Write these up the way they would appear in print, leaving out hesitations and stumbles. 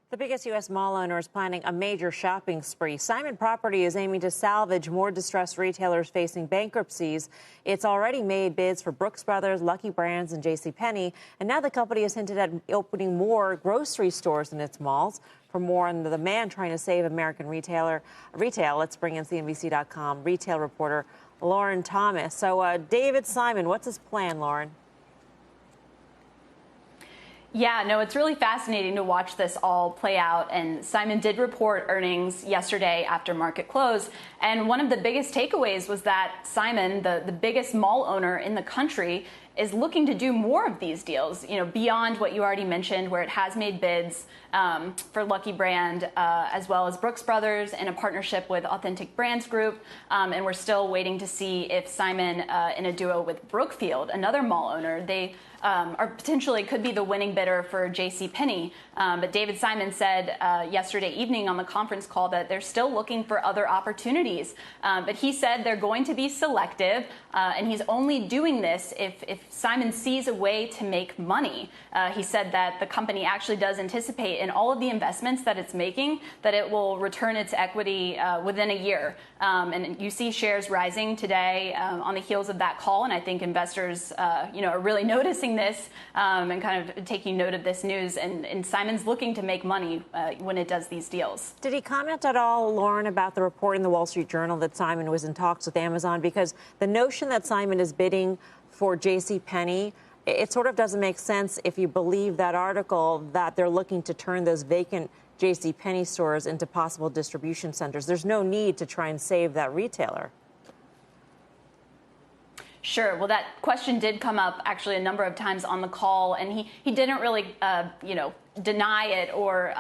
The biggest U.S. mall owner is planning a major shopping spree. Simon Property is aiming to salvage more distressed retailers facing bankruptcies. It's already made bids for Brooks Brothers, Lucky Brands, and JCPenney. And now the company has hinted at opening more grocery stores in its malls. For more on the man trying to save American retail, let's bring in CNBC.com retail reporter Lauren Thomas. So, David Simon, what's his plan, Lauren? Yeah, no, it's really fascinating to watch this all play out. And Simon did report earnings yesterday after market close. And one of the biggest takeaways was that Simon, the biggest mall owner in the country, is looking to do more of these deals, beyond what you already mentioned, where it has made bids for Lucky Brand as well as Brooks Brothers in a partnership with Authentic Brands Group. And we're still waiting to see if Simon, in a duo with Brookfield, another mall owner, they are potentially could be the winning bidder for JCPenney. But David Simon said yesterday evening on the conference call that they're still looking for other opportunities. But he said they're going to be selective, and he's only doing this if Simon sees a way to make money. He said that the company actually does anticipate in all of the investments that it's making that it will return its equity within a year. And you see shares rising today on the heels of that call. And I think investors, are really noticing this and kind of taking note of this news. And Simon's looking to make money when it does these deals. Did he comment at all, Lauren, about the report in the Wall Street Journal that Simon was in talks with Amazon? Because the notion that Simon is bidding for JCPenney, it sort of doesn't make sense if you believe that article that they're looking to turn those vacant JCPenney stores into possible distribution centers. There's no need to try and save that retailer. Sure. Well, that question did come up actually a number of times on the call, and he didn't really, deny it or,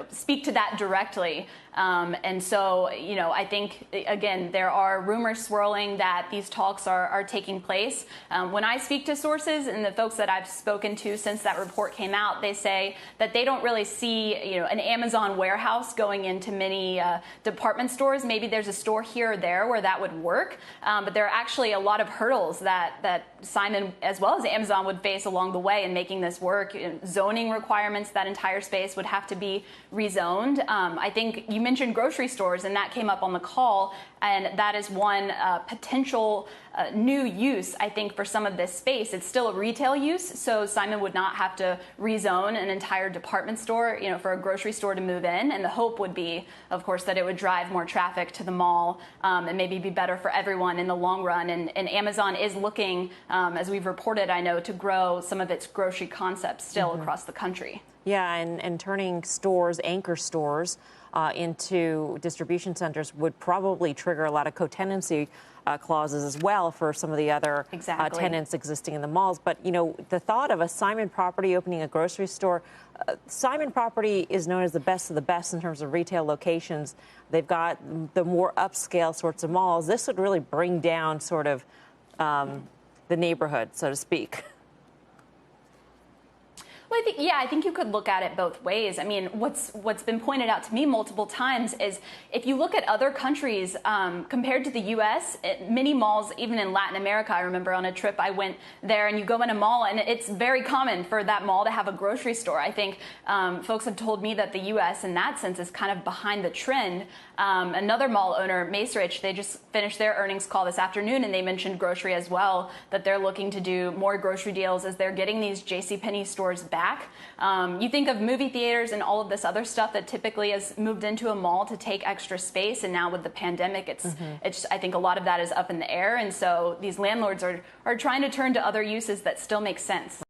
speak to that directly. And so, I think, again, there are rumors swirling that these talks are taking place. When I speak to sources and the folks that I've spoken to since that report came out, they say that they don't really see, an Amazon warehouse going into many department stores. Maybe there's a store here or there where that would work. But there are actually a lot of hurdles that Simon, as well as Amazon, would face along the way in making this work. Zoning requirements, that entire space would have to be rezoned. I think you mentioned grocery stores, and that came up on the call, and that is one potential new use, I think, for some of this space. It's still a retail use, so Simon would not have to rezone an entire department store, for a grocery store to move in. And the hope would be, of course, that it would drive more traffic to the mall and maybe be better for everyone in the long run. And Amazon is looking, as we've reported, I know, to grow some of its grocery concepts still across the country. Yeah, and turning stores, anchor stores, into distribution centers would probably trigger a lot of co-tenancy clauses as well for some of the other tenants existing in the malls. But, the thought of a Simon Property opening a grocery store, Simon Property is known as the best of the best in terms of retail locations. They've got the more upscale sorts of malls. This would really bring down sort of the neighborhood, so to speak. Well, I think you could look at it both ways. I mean, what's been pointed out to me multiple times is if you look at other countries compared to the U.S., many malls, even in Latin America, I remember on a trip I went there, and you go in a mall, and it's very common for that mall to have a grocery store. I think folks have told me that the U.S. in that sense is kind of behind the trend. Another mall owner, Macerich, they just finished their earnings call this afternoon, and they mentioned grocery as well, that they're looking to do more grocery deals as they're getting these JCPenney stores back. You think of movie theaters and all of this other stuff that typically has moved into a mall to take extra space, and now with the pandemic, it's I think a lot of that is up in the air, and so these landlords are trying to turn to other uses that still make sense.